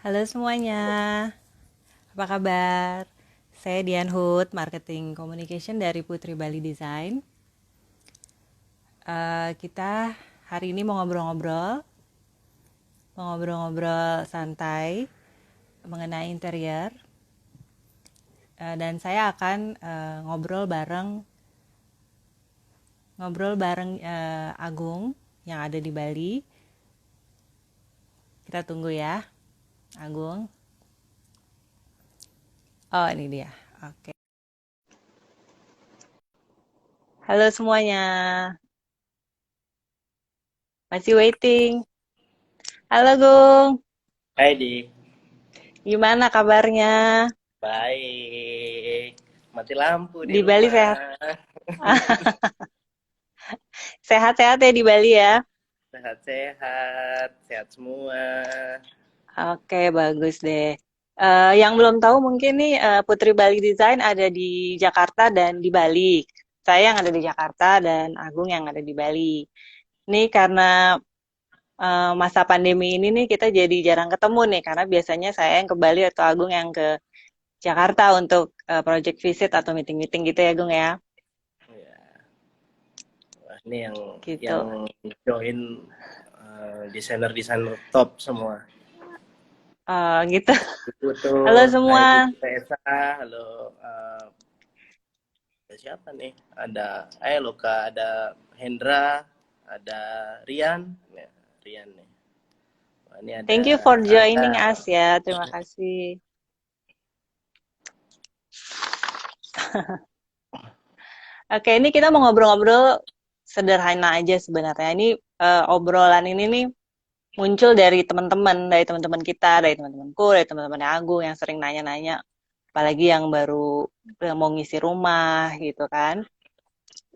Halo semuanya, apa kabar? Saya Dian Hood, Marketing Communication dari Putri Bali Design. Kita hari ini mau ngobrol santai mengenai interior. Dan saya akan ngobrol bareng Agung yang ada di Bali. Kita tunggu ya, Agung. Oh, ini dia. Oke. Halo semuanya, masih waiting. Halo Gung, Hai Dik, gimana kabarnya? baik. Mati lampu di Di Bali sehat? rumah. Sehat-sehat ya di Bali ya? Sehat-sehat, sehat semua. Oke, bagus deh. Yang belum tahu mungkin nih Putri Bali Design ada di Jakarta dan di Bali. Saya yang ada di Jakarta dan Agung yang ada di Bali. Ini karena masa pandemi ini nih kita jadi jarang ketemu nih karena biasanya saya yang ke Bali atau Agung yang ke Jakarta untuk project visit atau meeting-meeting gitu ya, Agung ya. Ya, wah, ini yang Gitu. join desainer-desainer top semua. Gitu. Ibu tuh, Halo hai Bu semua. Tessa, halo. Ada siapa nih? Ada, Loka, ada Hendra, ada Rian. Ya, Rian nih. Wah, ini ada Thank you for Angga. joining us ya. Terima kasih. Oke, ini kita mau ngobrol-ngobrol sederhana aja sebenarnya. Ini obrolan ini nih muncul dari teman-teman kita, dari teman-temanku, dari teman-teman Agung yang sering nanya-nanya, apalagi yang baru mau ngisi rumah gitu kan.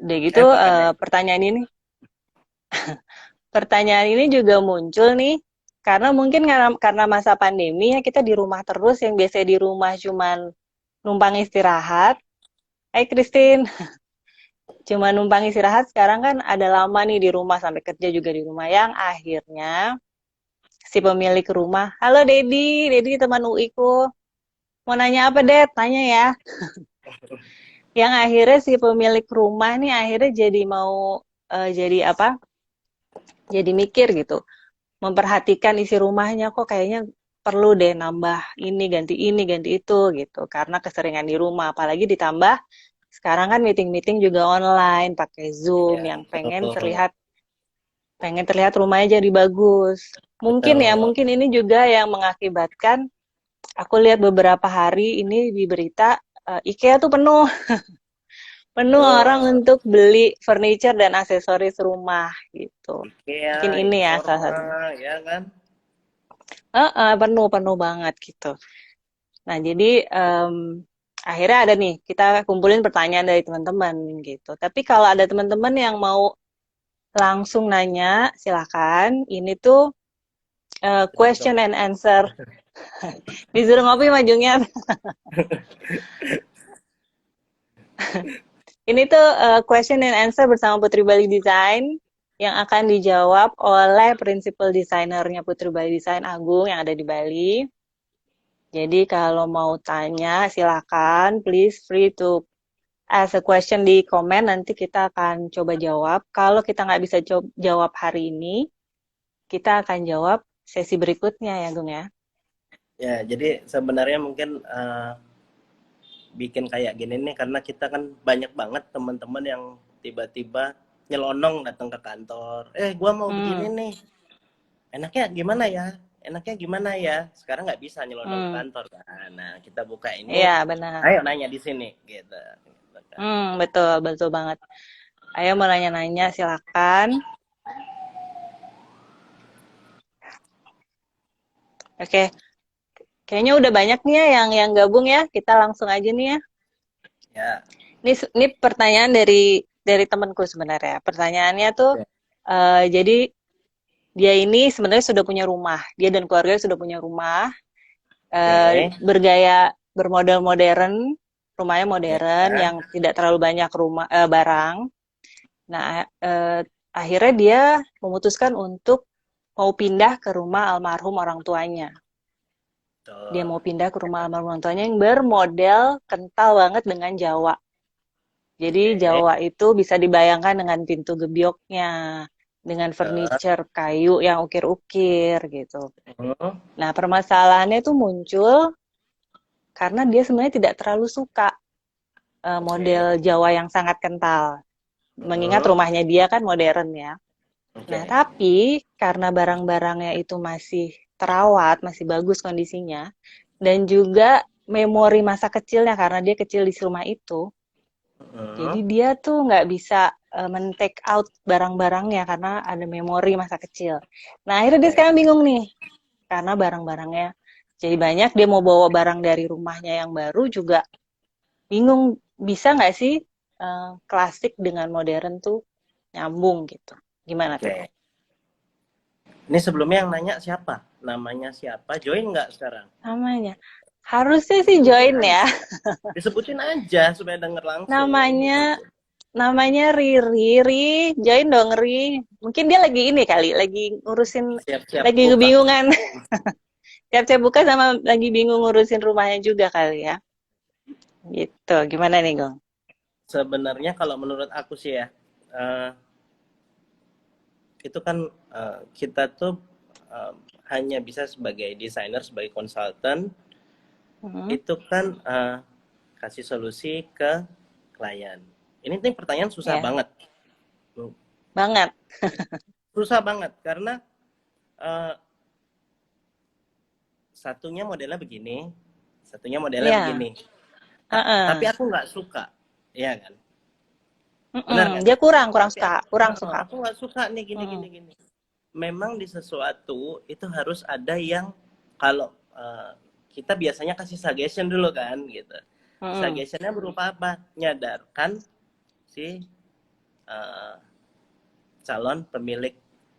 Udah gitu Apa katanya? pertanyaan ini juga muncul nih karena mungkin karena masa pandemi ya kita di rumah terus yang biasanya di rumah cuman numpang istirahat. Hai Christine. Cuma numpang istirahat, sekarang kan ada lama nih di rumah, sampai kerja juga di rumah. Yang akhirnya si pemilik rumah, halo Dedi teman UI ku. Mau nanya apa, Ded? Tanya ya. Yang akhirnya si pemilik rumah nih akhirnya jadi mau, jadi apa, jadi mikir gitu. Memperhatikan isi rumahnya, kok kayaknya perlu deh nambah ini, ganti itu gitu. Karena keseringan di rumah, apalagi ditambah sekarang kan meeting-meeting juga online, pakai Zoom, Ya, yang betul. pengen terlihat rumahnya jadi bagus. Betul. Mungkin ini juga yang mengakibatkan aku lihat beberapa hari ini di berita IKEA tuh penuh orang Betul. untuk beli furniture dan aksesoris rumah gitu. IKEA, Mungkin ini ya salah Informa, satunya. ya kan? Penuh banget gitu. Nah, jadi akhirnya ada nih kita kumpulin pertanyaan dari teman-teman gitu. Tapi kalau ada teman-teman yang mau langsung nanya, silakan. Ini tuh Tergantung. question and answer. Disuruh ngopi majunya. Ini tuh question and answer bersama Putri Bali Design yang akan dijawab oleh principal desainernya Putri Bali Design Agung yang ada di Bali. Jadi kalau mau tanya silakan, please free to ask a question di komen, nanti kita akan coba jawab. Kalau kita nggak bisa jawab hari ini, kita akan jawab sesi berikutnya ya Gung ya. Ya, jadi sebenarnya mungkin bikin kayak gini nih karena kita kan banyak banget teman-teman yang tiba-tiba nyelonong datang ke kantor. Gua mau begini Hmm, nih. Enaknya gimana ya? Enaknya gimana ya? Sekarang nggak bisa nyelonong ke hmm, kantor kan. Nah, kita buka ini. iya benar. Ayo nanya di sini, gitu. Gitu kan. Betul, betul banget. Ayo mau nanya-nanya, silakan. Oke, kayaknya udah banyak nih ya yang gabung ya. Kita langsung aja nih ya. Ya. Ini pertanyaan dari temanku sebenarnya. Pertanyaannya tuh, Oke. jadi dia ini sebenarnya sudah punya rumah. Dia dan keluarganya sudah punya rumah. Oke. Bergaya bermodel modern, rumahnya modern Ya. yang tidak terlalu banyak barang. Nah, akhirnya dia memutuskan untuk mau pindah ke rumah almarhum orang tuanya. Dia betul. mau pindah ke rumah almarhum orang tuanya yang bermodel kental banget dengan Jawa. Jadi Oke. Jawa itu bisa dibayangkan dengan pintu gebyoknya, dengan Betul. furniture kayu yang ukir-ukir gitu. Hmm, Nah, permasalahannya itu muncul karena dia sebenarnya tidak terlalu suka model oke. Jawa yang sangat kental. Mengingat Hmm, rumahnya dia kan modern ya. Nah, oke. tapi karena barang-barangnya itu masih terawat, masih bagus kondisinya, dan juga memori masa kecilnya karena dia kecil di rumah itu, jadi Hmm, dia tuh nggak bisa men-take out barang-barangnya karena ada memori masa kecil. Nah, akhirnya dia oke. sekarang bingung nih, karena barang-barangnya jadi banyak, dia mau bawa barang dari rumahnya yang baru juga bingung, bisa nggak sih klasik dengan modern tuh nyambung gitu. Gimana tuh, Kak? Oke. Ini sebelumnya yang nanya siapa? Namanya siapa? Join nggak sekarang? Namanya. Harusnya sih Disebutin join ya. aja. Disebutin aja supaya denger langsung Namanya gitu. namanya Riri. Ri, join dong Ri. Mungkin dia lagi ini kali, lagi ngurusin, Siap-siap lagi buka. kebingungan. Siap-siap buka sama lagi bingung ngurusin rumahnya juga kali ya. Gitu. Gimana nih, Gong? Sebenarnya kalau menurut aku sih ya, eh, itu kan kita tuh eh, hanya bisa sebagai desainer, sebagai konsultan, Hmm, itu kan kasih solusi ke klien. Ini nih pertanyaan susah ya, banget. banget. Susah banget karena eh, satunya modelnya begini, satunya modelnya Iya. begini. Tapi Heeh. aku nggak suka, ya kan? Benar Mm-mm. kan? Dia kurang, kurang Tapi suka, kurang suka. aku nggak suka nih gini gini Mm-mm. gini. Memang di sesuatu itu harus ada yang kalau kita biasanya kasih suggestion dulu kan gitu. Mm-mm. Suggestionnya berupa apa? Nyadarkan si eh, calon pemilik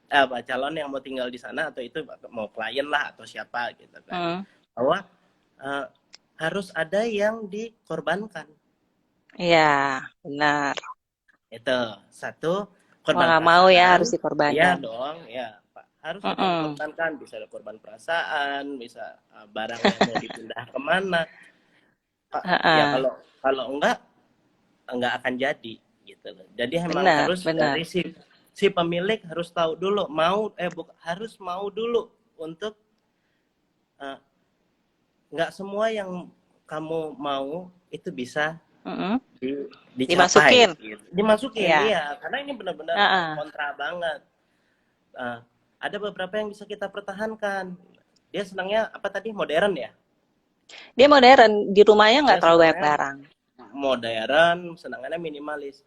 apa calon yang mau tinggal di sana atau itu mau klien lah atau siapa gitu kan Mm. bahwa eh, harus ada yang dikorbankan. Iya, benar. Itu satu, Mau korban nggak mau ya harus perasaan. Iya dikorbankan. dong, ya Pak. Harus ada yang Mm-mm. dikorbankan, bisa ada korban perasaan, bisa barang yang mau dipindah kemana. Ya Heeh. kalau kalau enggak akan jadi gitu loh. Jadi emang Benar, harus benar. dari si pemilik harus tahu dulu mau harus mau dulu untuk eh, nggak semua yang kamu mau itu bisa Mm-mm. dicapai Dimasukin. gitu. Dimasukin Iya. iya karena ini benar-benar Heeh. kontra banget. Eh, ada beberapa yang bisa kita pertahankan. Dia senangnya apa tadi modern ya? Dia modern, di rumahnya nggak Dia terlalu banyak senangnya barang. modern, senangannya minimalis.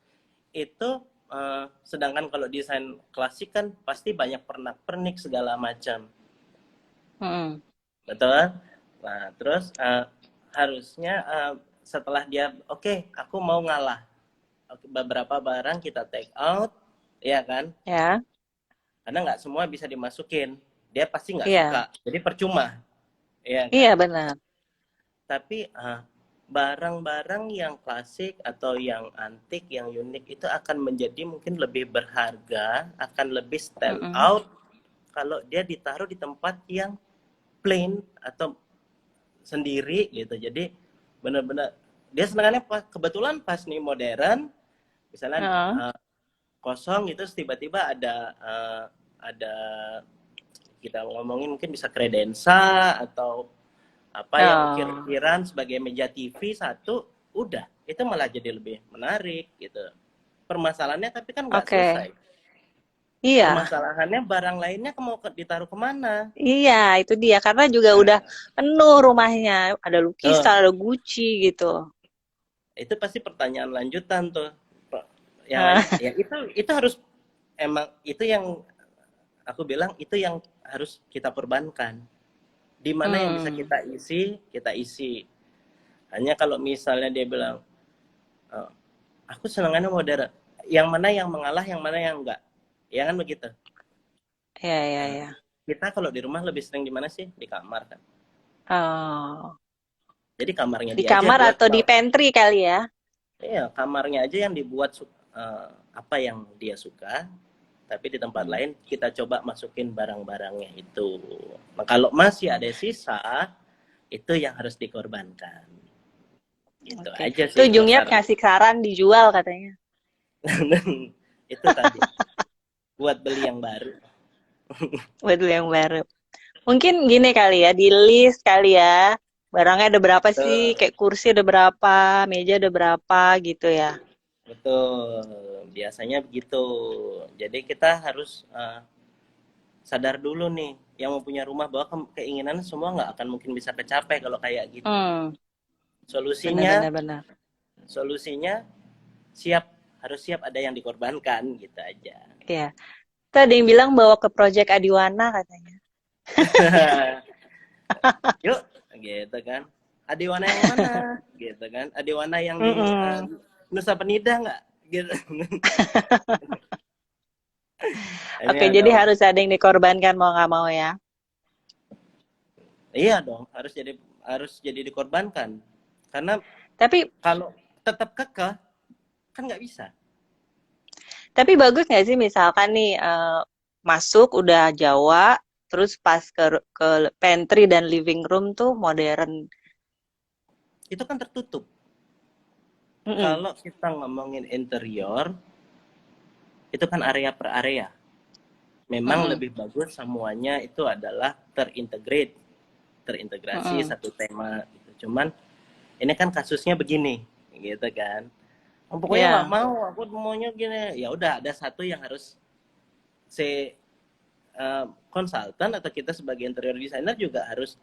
Itu sedangkan kalau desain klasik kan pasti banyak pernak-pernik segala macam. Mm-mm. Betul? Nah, terus harusnya setelah dia oke, okay, aku mau ngalah. Beberapa barang kita take out, ya kan? Ya, Karena nggak semua bisa dimasukin. Dia pasti nggak iya, suka. Jadi percuma, ya iya kan? benar. Tapi barang-barang yang klasik atau yang antik, yang unik itu akan menjadi mungkin lebih berharga, akan lebih stand Mm-mm. out kalau dia ditaruh di tempat yang plain atau sendiri gitu. Jadi benar-benar dia senangannya kebetulan pas nih modern, misalnya Heeh. kosong gitu, tiba-tiba ada kita ngomongin mungkin bisa kredensa atau apa yang Oh, ukir-ukiran sebagai meja TV satu, udah itu malah jadi lebih menarik gitu. Permasalahannya tapi kan nggak oke. selesai. Iya, Permasalahannya barang lainnya mau ditaruh kemana? iya itu dia. Karena juga udah Nah, penuh rumahnya. Ada lukisan, tuh ada Gucci gitu. itu pasti pertanyaan lanjutan tuh. Yang lain Nah, ya itu harus emang itu yang aku bilang itu yang harus kita korbankan. Di mana yang bisa hmm. kita isi. Hanya kalau misalnya dia bilang, "Oh, aku senangannya modern." Yang mana yang mengalah, yang mana yang enggak. Ya kan begitu. Iya, iya, Nah, iya. kita kalau di rumah lebih sering di mana sih? Di kamar kan. Oh, Jadi kamarnya di dia aja kamar buat atau di pantry kali ya? iya, kamarnya aja yang dibuat apa yang dia suka, tapi di tempat Hmm. lain kita coba masukin barang-barangnya itu. Nah, kalau masih ada sisa, itu yang harus dikorbankan. Gitu Oke. aja Itu sih kalau Jungyat saran. ngasih saran dijual katanya. Itu tadi buat beli yang baru. Buat beli yang baru. Mungkin gini kali ya, di list kali ya. Barangnya ada berapa sih? Betul, Kayak kursi ada berapa, meja ada berapa gitu ya. betul. Biasanya begitu. Jadi kita harus sadar dulu nih, yang mau punya rumah bahwa keinginan semua nggak akan mungkin bisa kecapai kalau kayak gitu. Hmm, benar Solusinya, benar benar. solusinya siap, harus siap ada yang dikorbankan gitu aja. Iya. Tuh ada yang bilang bawa ke Project Adiwana katanya. Yuk, gitu kan. Adiwana yang mana? Gitu kan. Adiwana yang di Mm-mm. Nusa Penida nggak? Gitu. Ini Oke, jadi ada, harus ada yang dikorbankan mau nggak mau ya. iya dong, harus jadi dikorbankan. Karena Tapi kalau tetap kekeh kan nggak bisa. tapi bagus nggak sih misalkan nih masuk udah Jawa, terus pas ke pantry dan living room tuh modern. Itu kan tertutup. Mm-mm. Kalau kita ngomongin interior, itu kan area per area. Memang Mm-mm. lebih bagus semuanya itu adalah terintegrasi Mm-mm. satu tema gitu. Cuman ini kan kasusnya begini, gitu kan. Oh, pokoknya nggak Iya, mau, aku maunya gini. Ya udah, ada satu yang harus si konsultan atau kita sebagai interior designer juga harus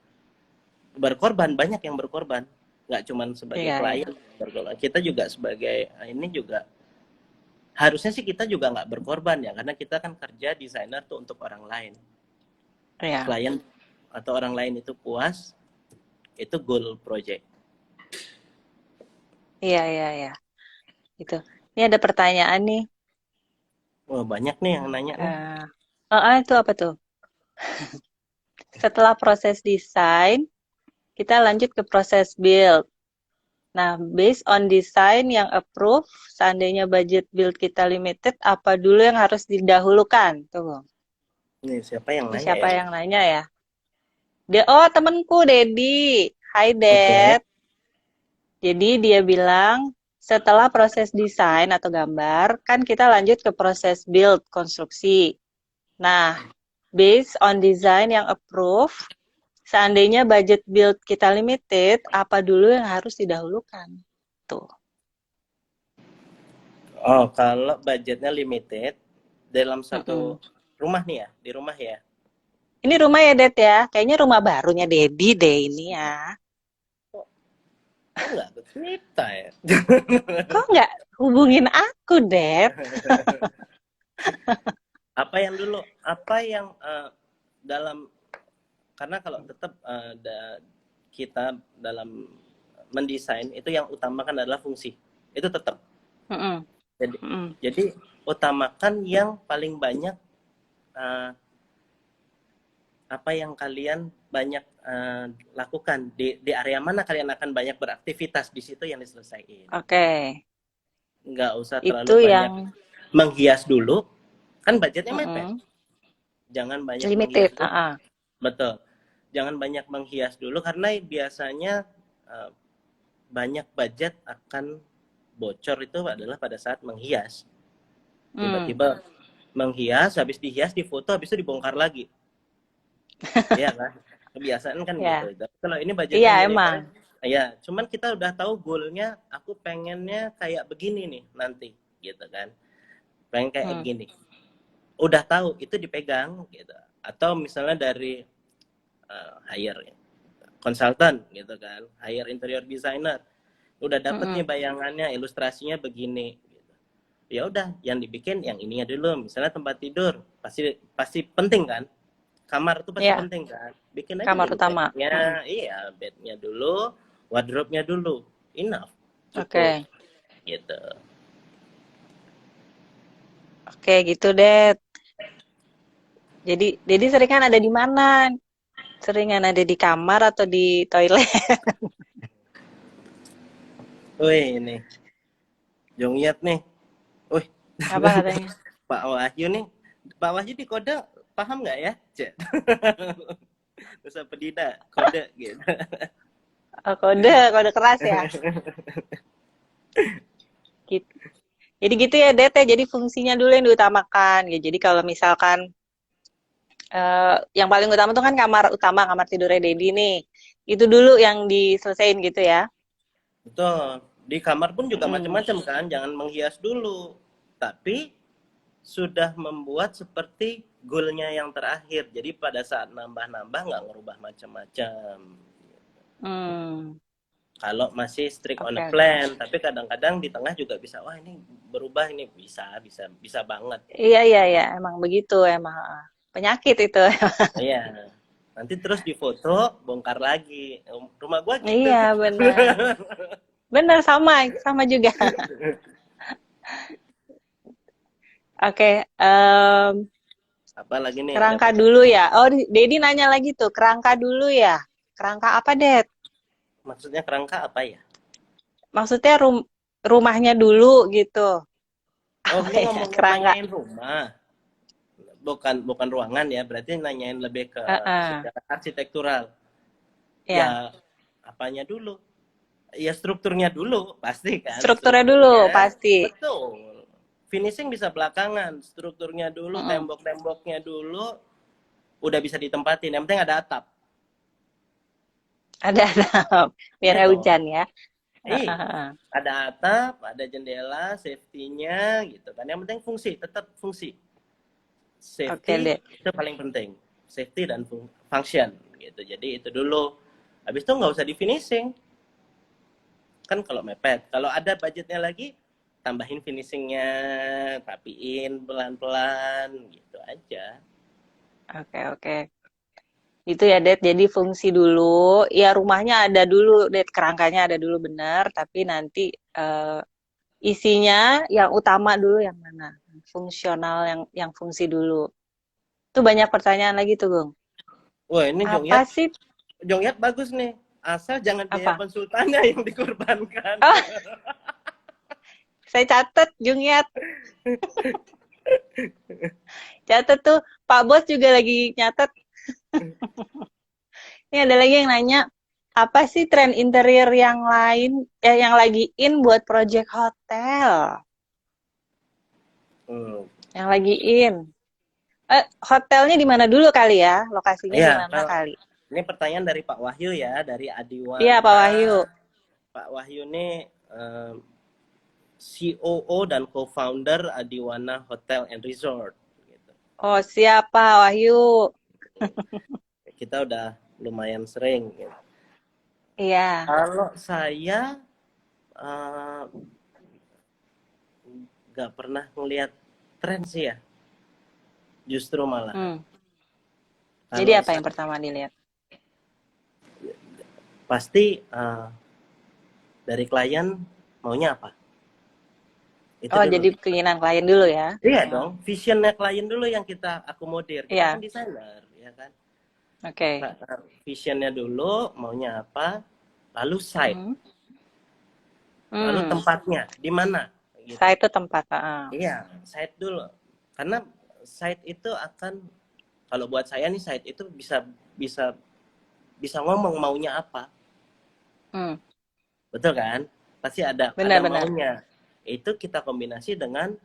berkorban, banyak yang berkorban. Nggak cuma sebagai iya, iya, klien berkorban, kita juga sebagai ini juga harusnya sih kita juga nggak berkorban ya, karena kita kan kerja desainer tuh untuk orang lain. iya, Klien atau orang lain itu puas, itu goal project. iya, iya, iya. Gitu. Ini ada pertanyaan nih. Wah, banyak nih yang nanya nih. Itu apa tuh? Setelah proses desain, kita lanjut ke proses build. Nah, based on design yang approve, seandainya budget build kita limited, apa dulu yang harus didahulukan? Tuh, Nih siapa yang ini nanya siapa ya? yang nanya ya? Oh, temenku, Dedi. Hai, Oke. Ded. Jadi dia bilang, setelah proses desain atau gambar, kan kita lanjut ke proses build, konstruksi. Nah, based on design yang approve, seandainya budget build kita limited, apa dulu yang harus didahulukan? Tuh. Oh, kalau budgetnya limited dalam satu Mm-mm. rumah nih ya, di rumah ya. Ini rumah ya, Det ya? Kayaknya rumah barunya Dedi deh ini ya. Kok nggak cerita ya? Kok nggak hubungin aku, Det? Apa yang dulu? Apa yang dalam, karena kalau tetap kita dalam mendesain itu yang utamakan adalah fungsi. Itu tetap. Mm-mm. Jadi, Mm-mm. jadi utamakan yang paling banyak, eh, apa yang kalian banyak lakukan di area mana kalian akan banyak beraktivitas, di situ yang diselesaikan. Oke. Nggak usah Itu terlalu banyak yang menghias dulu, kan budgetnya mepet. mm-mm. Jangan banyak Limited. menghias dulu. Betul, jangan banyak menghias dulu karena biasanya eh, banyak budget akan bocor itu adalah pada saat menghias. Hmm. Tiba-tiba menghias, habis dihias, difoto, habis itu dibongkar lagi. Iya kan? Kebiasaan kan gitu. Ya. Tapi kalau ini budgetnya Iya, minimal, emang. ya cuman kita udah tahu goalnya, aku pengennya kayak begini nih nanti, gitu kan. Pengen kayak Hmm. gini. Udah tahu, itu dipegang gitu. Atau misalnya dari hire konsultan gitu kan, hire interior designer. Udah dapet nih Mm-mm. bayangannya, ilustrasinya begini. Gitu. Ya udah, yang dibikin yang ininya dulu. Misalnya tempat tidur, pasti pasti penting kan. Kamar tuh pasti Ya, penting kan. Bikin aja kamar dulu utama. bednya, Mm-mm. iya bednya dulu, wardrobe-nya dulu, enough, cukup, Oke. gitu. Oke, gitu deh. Jadi seringan ada di mana? Seringan ada di kamar atau di toilet? Wih ini, Jongyat nih, wih Apa katanya? Pak Wahyu nih, Pak Wahyu di kode paham nggak ya? Cek. Nusa Penida kode gitu. Oh, kode, kode keras ya. Gitu. Jadi gitu ya, Det ya. Jadi fungsinya dulu yang diutamakan. Ya, jadi kalau misalkan yang paling utama tuh kan kamar utama, kamar tidurnya Dedi nih. Itu dulu yang diselesain gitu ya. Betul. Di kamar pun juga Mm. macam-macam kan, jangan menghias dulu. Tapi sudah membuat seperti goalnya yang terakhir. Jadi pada saat nambah-nambah nggak ngerubah macam-macam. Hmm. Kalau masih strict on Oke, a oke. plan, tapi kadang-kadang di tengah juga bisa, wah ini berubah ini bisa banget. Iya, iya, iya. Emang begitu, emang. Penyakit itu. Iya. Nanti terus difoto, bongkar lagi. Rumah gua gitu Iya, sih. benar. Benar, sama. Sama juga. Oke. Apa lagi nih? Ada Kerangka dulu pertanyaan. ya. Oh, Dedi nanya lagi tuh. Kerangka dulu ya. Kerangka apa, Det? Maksudnya kerangka apa ya? Maksudnya rumahnya dulu gitu. Oh, Apa lu ya? ngomongin Kerangka. nanyain rumah. Bukan ruangan ya, berarti nanyain lebih ke Heeh. secara arsitektural. Ya. Ya, apanya dulu? Ya strukturnya dulu, pasti kan Strukturnya dulu, strukturnya. pasti. Betul. Finishing bisa belakangan, strukturnya dulu, Mm-mm. tembok-temboknya dulu, udah bisa ditempatin. Yang penting ada atap. Ada, biar Iya nggak dong. hujan ya. Iya, Heeh. ada atap, ada jendela, safety-nya gitu kan. Yang penting fungsi, tetap fungsi. Oke Safety deh. itu paling penting. Safety dan function gitu. Jadi itu dulu. Habis itu nggak usah di finishing. Kan kalau mepet. Kalau ada budgetnya lagi, tambahin finishingnya, rapiin pelan-pelan gitu aja. Oke, oke. Itu ya, Det. Jadi fungsi dulu. Ya rumahnya ada dulu, Det. Kerangkanya ada dulu benar. Tapi nanti eh, isinya yang utama dulu yang mana? Fungsional yang fungsi dulu. Itu banyak pertanyaan lagi tuh, Gung. Wah ini Apa sih? Jongyat bagus nih. Asal jangan biaya Apa? konsultannya yang dikorbankan. Oh, saya catat, Jungyat. Catat tuh. Pak Bos juga lagi nyatet. Ini ada lagi yang nanya, apa sih tren interior yang lain, yang lagi in buat project hotel? Hmm. Yang lagi in. Hotelnya di mana dulu kali ya? Lokasinya Ya, di mana kalau kali? ini pertanyaan dari Pak Wahyu ya, dari Iya, Pak Adiwana. Wahyu. Pak Wahyu ini COO dan co-founder Adiwana Hotel and Resort. Gitu. Oh, siapa Wahyu? Kita udah lumayan sering. Gitu. Iya. Kalau saya eh, nggak pernah ngelihat tren sih ya, justru malah. Hmm. Jadi Kalau apa yang saya pertama dilihat? pasti dari klien maunya apa, itu Oh, dulu. jadi keinginan klien dulu ya? Iya Oh, dong, visionnya klien dulu yang kita akomodir. Kita kan iya, desainer, ya kan. oke. Visionnya dulu maunya apa, lalu site, Hmm. lalu Hmm. tempatnya di mana, gitu. Saya itu tempat. Iya, site dulu. Karena site itu akan, kalau buat saya nih site itu bisa bisa bisa ngomong maunya apa, Hmm. betul kan? Pasti ada Benar-benar. maunya. Itu kita kombinasi dengan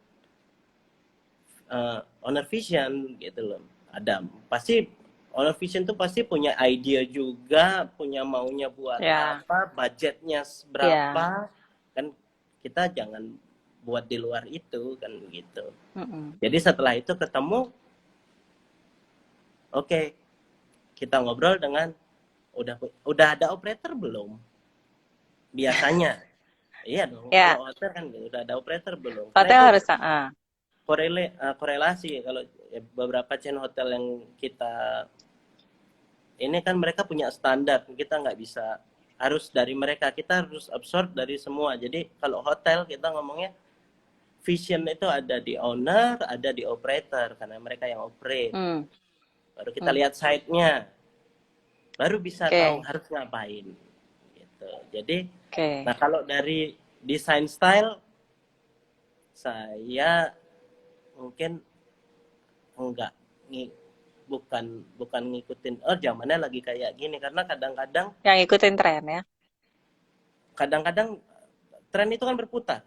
owner vision gitu loh. Ada pasti owner vision tuh pasti punya ide juga, punya maunya buat Ya, apa, budgetnya ya. berapa, kan kita jangan buat di luar itu kan gitu. Mm-mm. Jadi setelah itu ketemu, oke, kita ngobrol dengan udah ada operator belum? Biasanya, iya dong. Ya, Kalau hotel kan gitu, udah ada operator belum? Karena hotel itu harus. korelasi. Kalau beberapa chain hotel yang kita ini kan mereka punya standar, kita nggak bisa harus dari mereka, kita harus absorb dari semua. Jadi kalau hotel kita ngomongnya vision itu ada di owner, ada di operator karena mereka yang operate. Hmm. Baru kita Hmm. lihat site-nya, baru bisa tahu Oke, harus ngapain. Gitu. Jadi, oke. nah kalau dari desain style, saya mungkin enggak bukan bukan ngikutin zamannya lagi kayak gini karena kadang-kadang Yang ikutin tren ya. kadang-kadang tren itu kan berputar,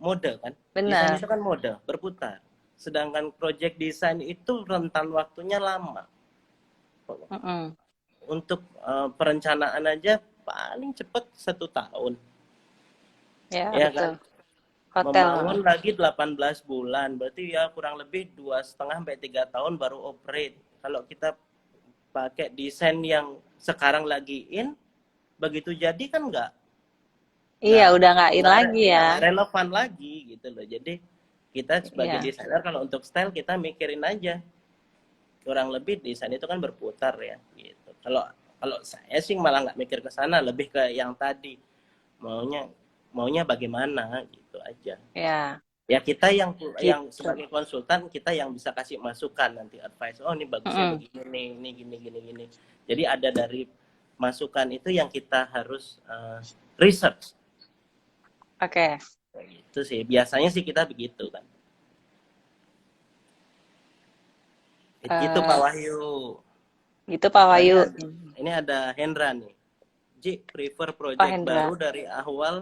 mode kan, desain Benar. itu kan mode berputar, sedangkan project desain itu rentan waktunya lama. Mm-mm. Untuk perencanaan aja paling cepat 1 tahun, Ya, ya kan. betul. Hotel. Membangun lagi 18 bulan, berarti ya kurang lebih 2,5 sampai 3 tahun baru operate. Kalau kita pakai desain yang sekarang lagi in, begitu jadi kan Iya, nggak udah nggak in lagi ya ya. nggak relevan lagi gitu loh. Jadi kita sebagai Iya. desainer kalau untuk style kita mikirin aja, kurang lebih desain itu kan berputar ya gitu. Kalau kalau saya sih malah nggak mikir ke sana, lebih ke yang tadi, maunya maunya bagaimana gitu aja. Ya, Ya kita yang gitu. sebagai konsultan, kita yang bisa kasih masukan nanti, advice, oh ini bagusnya Mm-mm. begini nih, ini gini gini gini. Jadi ada dari masukan itu yang kita harus research. Oke. Itu sih biasanya sih kita begitu kan. Gitu Pak Eh, Wahyu. gitu Pak Nah, Wahyu. ini ada Hendra nih. Ji, prefer Oh, project baru Hendra. dari awal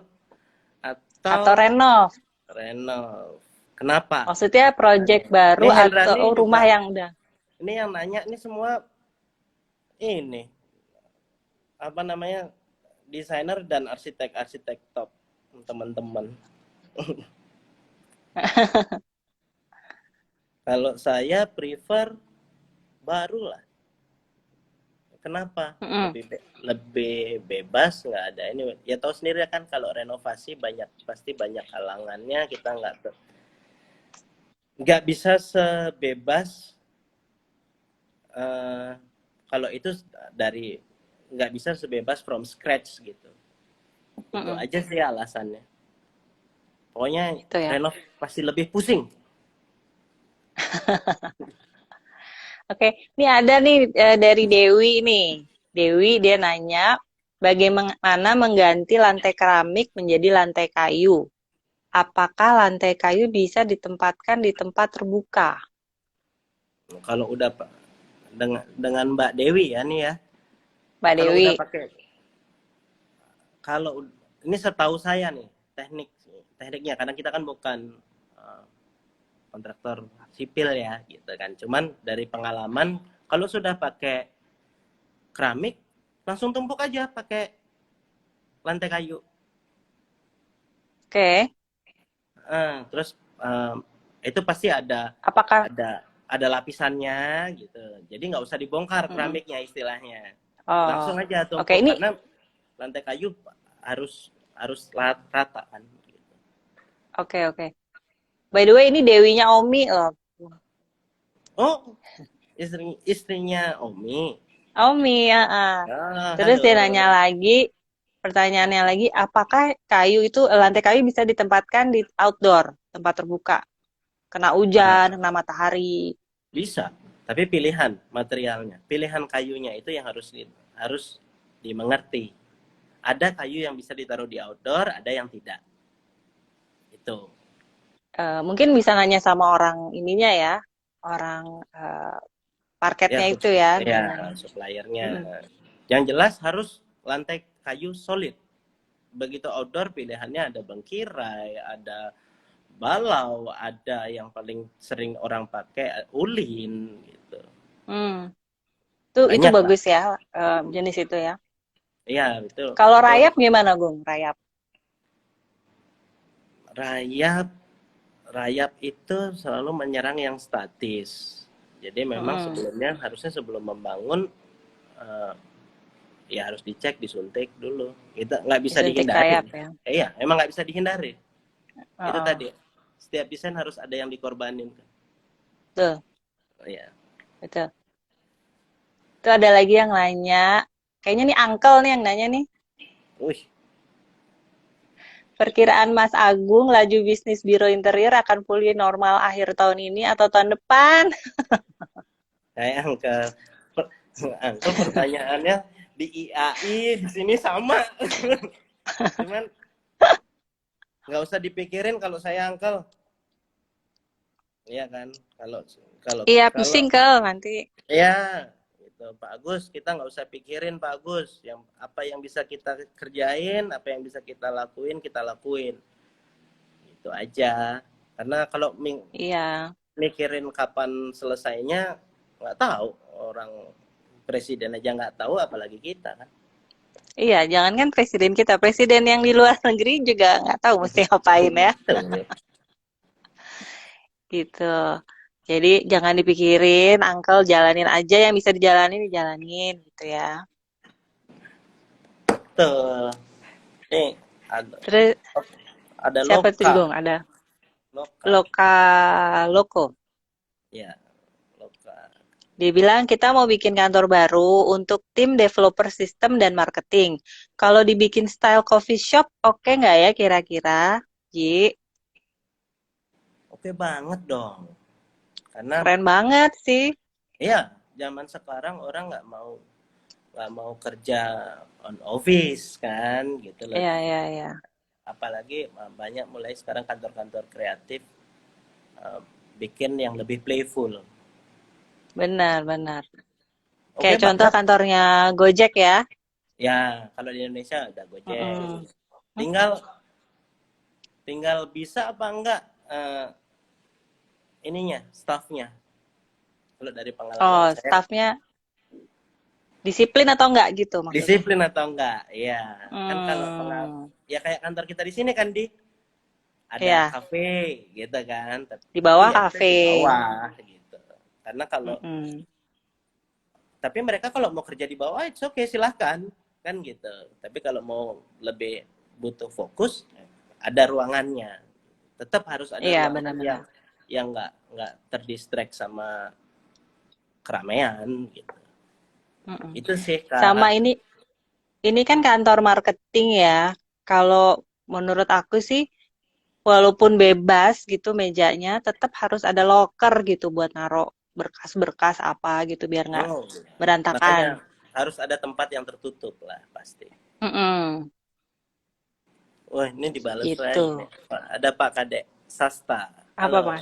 Atau atau renov. renov? Kenapa? Maksudnya project Ini baru Hendra atau nih rumah juga, yang udah. ini yang nanya ini semua ini apa namanya, desainer dan arsitek top teman-teman. Kalau saya prefer baru lah. Kenapa? Mm-mm. Lebih bebas, nggak ada ini. Ya tahu sendiri kan kalau renovasi pasti banyak halangannya, kita nggak bisa sebebas uh, kalau itu dari nggak bisa sebebas from scratch gitu. Itu Mm-mm. aja sih alasannya. Pokoknya Itu ya. renov pasti lebih pusing. Oke, ini ada nih dari Dewi nih. Dewi dia nanya, bagaimana mengganti lantai keramik menjadi lantai kayu? Apakah lantai kayu bisa ditempatkan di tempat terbuka? Kalau udah dengan Mbak Dewi ya nih ya. Mbak Kalau Dewi. udah pakai, kalau ini setahu saya nih tekniknya, karena kita kan bukan uh, kontraktor sipil ya gitu kan. Cuman dari pengalaman kalau sudah pakai keramik langsung tumpuk aja pakai lantai kayu. Oke, Terus itu pasti apakah? ada lapisannya gitu. Jadi nggak usah dibongkar Mm-mm. keramiknya istilahnya. Oh, Langsung aja oke tumpuk ini, karena lantai kayu harus harus rata kan gitu. oke oke. By the way, ini Dewinya Omi loh. Oh, istrinya Omi. Omi ya. Terus Halo. dia nanya lagi, pertanyaannya lagi, apakah kayu itu lantai kayu bisa ditempatkan di outdoor, tempat terbuka, kena hujan, Ah, kena matahari? bisa, tapi pilihan materialnya, pilihan kayunya itu yang harus dimengerti. Ada kayu yang bisa ditaruh di outdoor, ada yang tidak. Itu. Mungkin bisa nanya sama orang ininya ya, orang Ya, parketnya itu ya, ya dengan. suppliernya. Mm, Yang jelas harus lantai kayu solid. Begitu outdoor pilihannya ada bengkirai, ada balau, ada yang paling sering orang pakai ulin gitu. mm. Itu Banyak lah. bagus ya, jenis itu ya. Iya, betul. Kalau Itu rayap gimana, Gung? Rayap. rayap rayap itu selalu menyerang yang statis. Jadi memang Mm-mm. harusnya sebelum membangun eh, ya harus dicek, disuntik dulu. Kita nggak bisa Disuntik rayap dihindari. ya. Iya, emang nggak bisa dihindari. Itu Heeh. tadi. Setiap desain harus ada yang dikorbanin. Betul, Iya. betul. Itu ada lagi yang nanya, kayaknya nih uncle nih yang nanya nih. Wih, Perkiraan Mas Agung, laju bisnis biro interior akan pulih normal akhir tahun ini atau tahun depan? kayak angkel pertanyaannya di IAI di sini sama. Cuman nggak usah dipikirin kalau saya angkel. Iya kan? Kalau kalau Iya, kalau pusing Kel nanti. ya gitu. Pak Agus, kita nggak usah pikirin Pak Agus, yang apa yang bisa kita kerjain, apa yang bisa kita lakuin, itu aja. Karena kalau Iya. mikirin kapan selesainya, nggak tahu, orang presiden aja nggak tahu, apalagi kita kan. Iya, jangankan presiden kita, presiden yang di luar negeri juga nggak tahu mesti ngapain ya, Betul. gitu. Jadi jangan dipikirin, Uncle jalanin aja yang bisa dijalanin, dijalanin gitu ya. Betul. Nih, ada, Terus ada siapa tuh lokal, Gung? Ada lokal, Loko. ya, lokal. Dia bilang kita mau bikin kantor baru untuk tim developer sistem dan marketing. Kalau dibikin style coffee shop, oke nggak ya kira-kira, Ji? Oke banget dong. Karena Keren banget sih. ya zaman sekarang orang nggak mau kerja on office kan gitu loh. Iya, iya, iya. Apalagi banyak mulai sekarang kantor-kantor kreatif bikin yang lebih playful. Benar, benar. Oke Kayak contoh banget. kantornya Gojek ya. Ya, kalau di Indonesia ada Gojek. Mm-mm. Tinggal tinggal bisa apa enggak ininya, staffnya. Kalau dari pengalaman Oh, saya, staffnya disiplin atau enggak gitu maksudnya? disiplin atau enggak? Ya, kan kalau Hmm, ya kayak kantor kita di sini kan ada ya, kafe gitu kan, di tapi bawah ya itu kafe. di bawah gitu. Karena kalau Mm-mm. tapi mereka kalau mau kerja di bawah itu oke silahkan kan gitu. Tapi kalau mau lebih butuh fokus, ada ruangannya. Tetap harus ada Iya, ruangan benar-benar. yang nggak terdistract sama keramaian gitu. Mm-mm. Itu sih Sama Kak. ini kan kantor marketing ya. Kalau menurut aku sih, walaupun bebas gitu mejanya, tetap harus ada locker gitu buat naruh berkas-berkas apa gitu biar nggak Oh, berantakan. makanya harus ada tempat yang tertutup lah pasti. Mm-mm. Wah, ini dibales Itu. lagi nih. Ada Pak Kadek Sasta. Apa, Halo, Pak?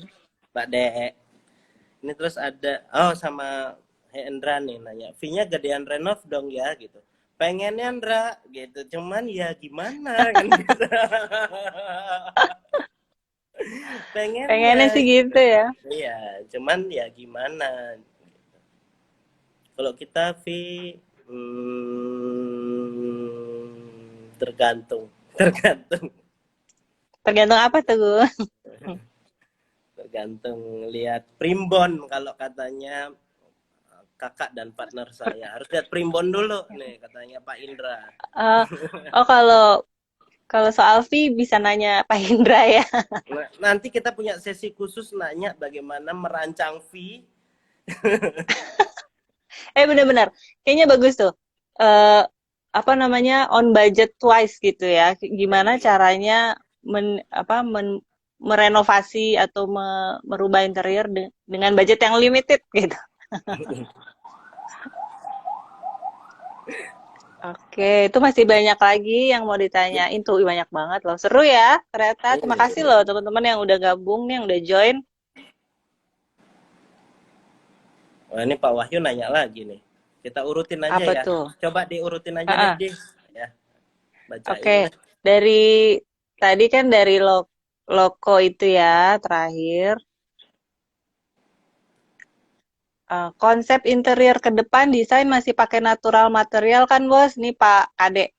Pak Dek. Ini terus ada, oh sama Hendra nih nanya, fee-nya gedean renov dong ya gitu. Pengennya Hendra gitu, cuman ya gimana kan gitu. Pengennya Pengennya sih gitu. gitu ya. Iya, cuman ya gimana. Kalau kita fee tergantung, tergantung, Tergantung apa tuh, Gus? tergantung lihat primbon kalau katanya kakak dan partner saya harus lihat primbon dulu nih katanya Pak Indra. Eh, oh, kalau kalau soal fee bisa nanya Pak Indra ya. Nah, nanti kita punya sesi khusus nanya bagaimana merancang fee. Benar-benar. Kayaknya bagus tuh. Eh apa namanya, on budget twice gitu ya. Gimana Iya. caranya merenovasi atau merubah interior dengan budget yang limited gitu. Oke, itu masih banyak lagi yang mau ditanyain tuh, banyak banget loh. Seru ya, ternyata. Terima kasih loh teman-teman yang udah gabung nih, yang udah join. Wah, ini Pak Wahyu nanya lagi nih. Kita urutin aja Apa ya. tuh? Coba diurutin aja Ah, deh, ah. Di. Ya, Oke, bacain lah. dari tadi kan dari loko itu ya, terakhir. Konsep interior ke depan desain masih pakai natural material kan, Bos? Nih Pak Kade,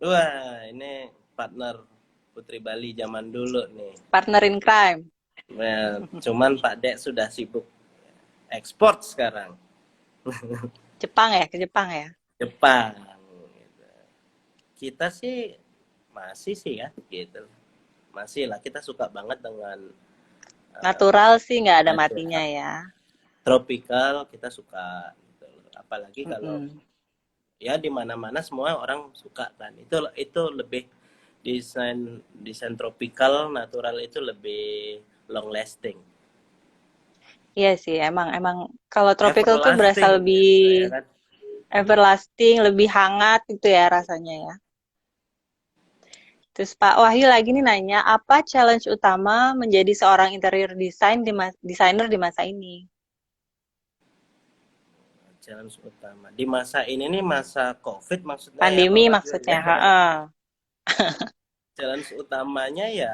Wah, ini partner Putri Bali zaman dulu nih. partner in crime. Nah, cuman Pak Dek sudah sibuk ekspor sekarang. Jepang ya, ke Jepang ya. Jepang. Gitu. Kita sih masih sih ya gitu. Masih lah kita suka banget dengan Natural sih nggak ada matinya natural. ya. Tropical kita suka gitu. Apalagi kalau Mm-mm. ya di mana-mana semua orang suka kan. Itu lebih desain desain tropical natural itu lebih long lasting. Iya sih, emang emang kalau tropical tuh berasa Everlasting lebih gitu ya kan. everlasting, lebih hangat gitu ya rasanya ya. Terus Pak Wahyu lagi nih nanya, apa challenge utama menjadi seorang interior designer di masa ini? challenge utama di masa ini nih, masa COVID maksudnya ya, Pandemi Mbak Wahyu maksudnya. ya. Heeh. Challenge utamanya ya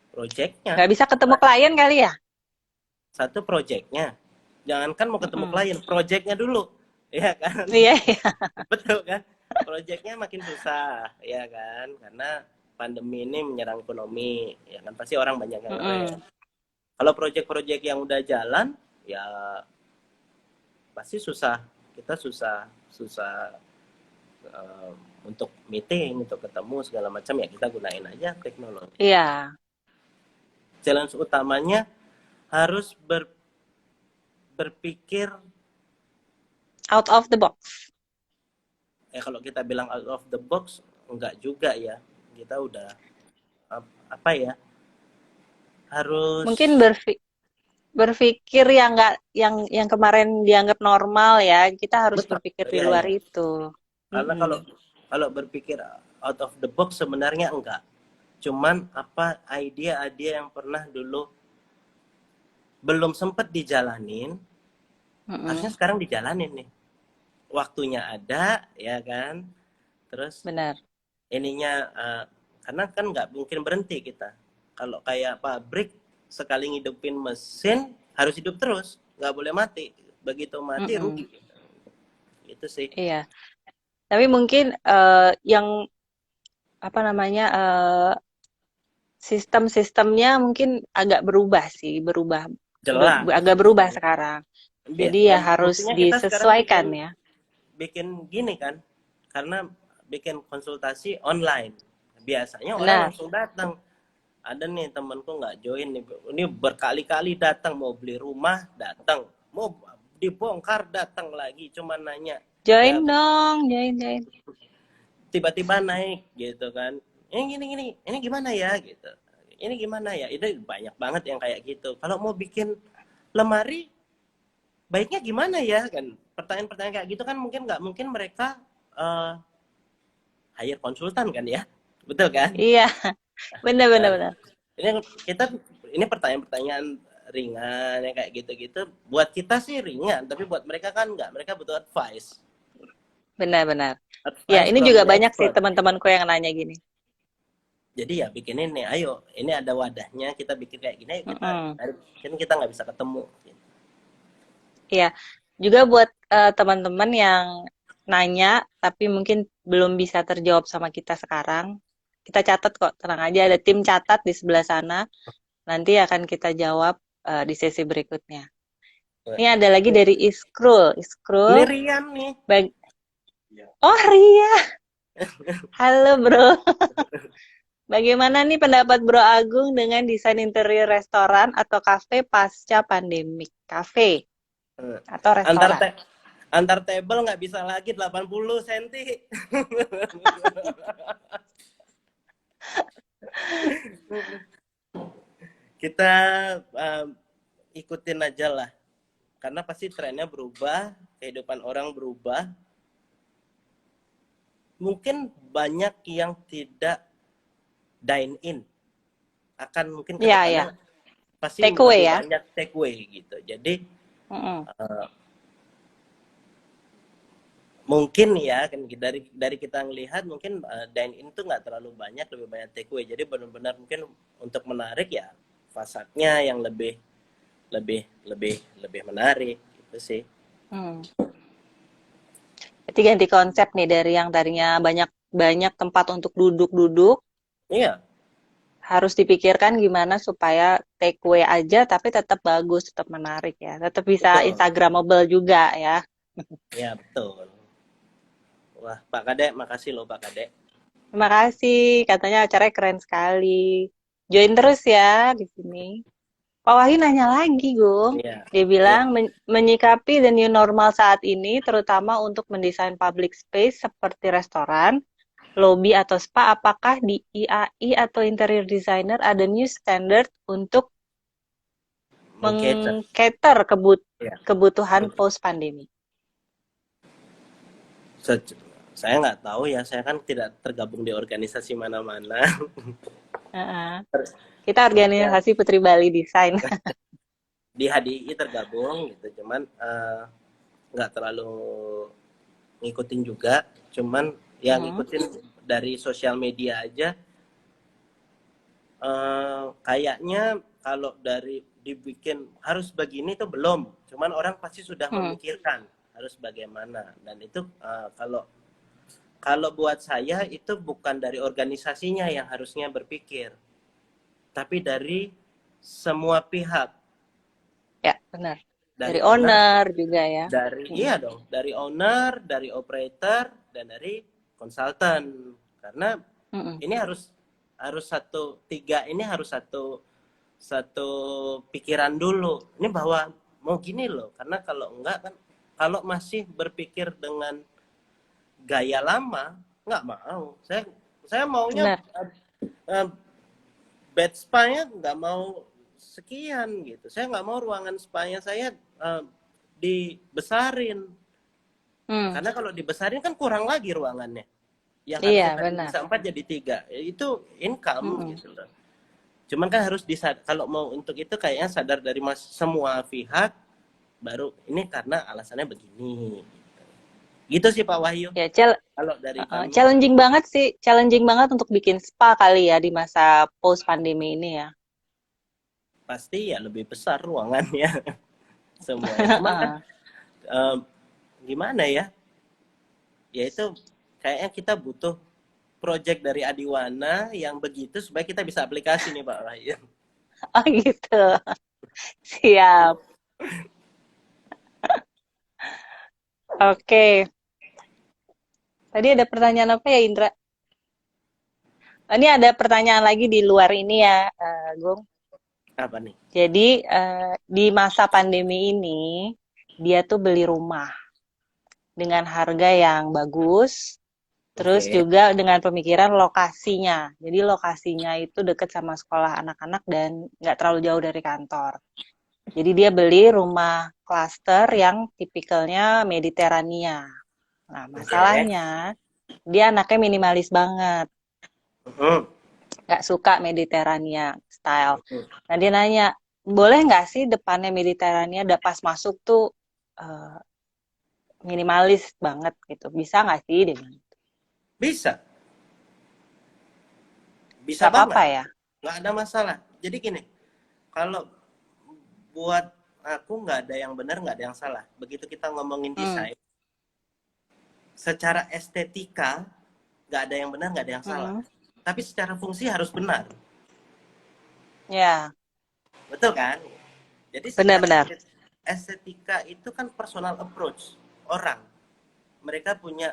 projectnya. Nggak bisa ketemu klien kali ya? Satu projectnya, jangankan mau ketemu Mm-mm. klien, projectnya dulu, ya kan. Iya, iya. Betul kan, projectnya makin susah ya kan, karena pandemi ini menyerang ekonomi ya kan, pasti orang banyak yang ngerem. Mm-mm. Kalau project-project yang udah jalan ya pasti susah, kita susah susah eh, untuk meeting, untuk ketemu segala macam, ya kita gunain aja teknologi. Iya. Challenge utamanya harus berpikir, Out of the box. kalau kita bilang out of the box enggak juga ya, kita udah apa ya, harus Mungkin berpikir yang nggak yang kemarin dianggap normal ya. Kita harus betul berpikir di ya luar ya, itu. karena kalau Mm-mm. kalau berpikir out of the box sebenarnya enggak, cuman apa, ide-ide yang pernah dulu belum sempat dijalanin harusnya Mm-mm. sekarang dijalanin nih, waktunya ada ya kan, terus Benar. ininya karena kan nggak mungkin berhenti kita, kalau kayak pabrik sekali ngidupin mesin harus hidup terus, nggak boleh mati, begitu mati Mm-mm. rugi, itu sih. Iya. Tapi mungkin yang apa namanya sistem-sistemnya mungkin agak berubah sih, berubah, Jelas agak berubah sekarang. Jadi ya harus buktinya kita sekarang disesuaikan bikin ya. bikin gini kan, karena bikin konsultasi online, biasanya orang Benar. langsung datang. Ada nih temanku nggak join nih, ini berkali-kali datang, mau beli rumah datang, mau dibongkar datang lagi, cuma nanya ya, Join dong, join, join. tiba-tiba naik gitu kan, ini gini ini gimana ya gitu, ini gimana ya, itu banyak banget yang kayak gitu. Kalau mau bikin lemari baiknya gimana ya kan, pertanyaan-pertanyaan kayak gitu kan, mungkin nggak mungkin mereka uh, hire konsultan kan ya, betul kan. Iya, benar, benar, uh, benar. ini kita, ini pertanyaan-pertanyaan ringan yang kayak gitu-gitu, buat kita sih ringan, tapi buat mereka kan enggak, mereka butuh advice, Benar, benar. Ya, advice ini from juga the banyak sih expert. teman-temanku yang nanya gini. Jadi ya bikinin nih, ayo ini ada wadahnya, kita bikin kayak gini, ayo kita, Mm-mm. kan kita nggak bisa ketemu. Iya, juga buat teman-teman yang nanya tapi mungkin belum bisa terjawab sama kita sekarang, kita catat kok, tenang aja ada tim catat di sebelah sana. Nanti akan kita jawab di sesi berikutnya. Ini ada lagi dari Iskrul. Iskrul, Ini Rian nih. oh Ria, halo bro. Bagaimana nih pendapat Bro Agung dengan desain interior restoran atau kafe pasca pandemik? Kafe atau antar restoran? te antar table nggak bisa lagi 80 cm. Kita ikutin aja lah, karena pasti trennya berubah, kehidupan orang berubah, mungkin banyak yang tidak dine in, akan mungkin Iya, ya. kedepannya pasti Take away lebih ya. banyak take away gitu. Jadi Mm-mm. mungkin ya kan, dari kita ngelihat mungkin dine in tuh nggak terlalu banyak, lebih banyak take away. Jadi benar-benar mungkin untuk menarik ya fasadnya yang lebih lebih lebih lebih menarik gitu sih. Hmm. Berarti ganti konsep nih dari yang tadinya banyak banyak tempat untuk duduk-duduk, Iya, harus dipikirkan gimana supaya take away aja tapi tetap bagus, tetap menarik ya, tetap bisa betul. Instagramable juga ya. Ya betul. Wah, Pak Kadek, makasih loh Pak Kadek. Terima kasih, katanya acaranya keren sekali. Join terus ya di sini. Pak Wahyu nanya lagi, Gung. Iya, Dia iya. bilang menyikapi the new normal saat ini, terutama untuk mendesain public space seperti restoran, lobby atau spa, apakah di IAI atau interior designer ada new standard untuk Mengcater. mengcater Ya. kebutuhan post pandemi? Saya nggak tahu ya, saya kan tidak tergabung di organisasi mana-mana. Kita Ya, organisasi Putri Bali Design. di HDI tergabung gitu, cuman nggak terlalu ngikutin juga, cuman yang Mm-mm. ngikutin dari sosial media aja. Kayaknya kalau dari dibikin harus begini tuh belum, cuman orang pasti sudah Hmm. memikirkan harus bagaimana. Dan itu kalau kalau buat saya itu bukan dari organisasinya yang harusnya berpikir, tapi dari semua pihak, Ya, benar. Dari dari owner, owner juga ya. dari Mm-mm. iya dong, dari owner, dari operator, dan dari konsultan. Karena Mm-mm. ini harus harus satu tiga ini harus satu satu pikiran dulu. Ini bahwa mau gini loh, karena kalau enggak kan, kalau masih berpikir dengan gaya lama, nggak mau. Saya maunya Benar. uh, bed spa-nya nggak mau sekian gitu. Saya nggak mau ruangan spa-nya saya dibesarin. Hmm. Karena kalau dibesarin kan kurang lagi ruangannya. Yang Iya, harusnya tadi benar. bisa 4 jadi 3. Itu income Mm-mm. gitu loh. Cuman kan harus kalau mau untuk itu kayaknya sadar dari semua pihak, baru ini karena alasannya begini. Gitu sih Pak Wahyu. Ya, Kalau dari kami challenging banget sih, challenging banget untuk bikin spa kali ya di masa post pandemi ini ya. pasti ya lebih besar ruangannya semuanya. Cuman kan eh, gimana ya? Ya itu kayaknya kita butuh project dari Adiwana yang begitu supaya kita bisa aplikasi nih Pak Wahyu. Oh gitu. Siap. Oke. Tadi ada pertanyaan apa ya, Indra? Ini ada pertanyaan lagi di luar ini ya, Gung. Apa nih? Jadi di masa pandemi ini dia tuh beli rumah dengan harga yang bagus, terus Oke. juga dengan pemikiran lokasinya. Jadi lokasinya itu deket sama sekolah anak-anak dan nggak terlalu jauh dari kantor. Jadi dia beli rumah klaster yang tipikalnya Mediterania. Nah, Oke. masalahnya dia anaknya minimalis banget, Hmm. nggak suka Mediterania style. Nah, dia nanya, boleh nggak sih depannya Mediterania udah pas masuk tuh eh, minimalis banget gitu? Bisa nggak sih? Dia bilang. Bisa, bisa Nggak banget. apa-apa ya? Nggak ada masalah. Jadi gini, kalau buat aku nggak ada yang benar, nggak ada yang salah. Begitu kita ngomongin Hmm. desain, secara estetika nggak ada yang benar, nggak ada yang salah. Mm-mm. Tapi secara fungsi harus benar, Ya, betul kan? Jadi secara benar-benar. estetika itu kan personal approach orang. Mereka punya,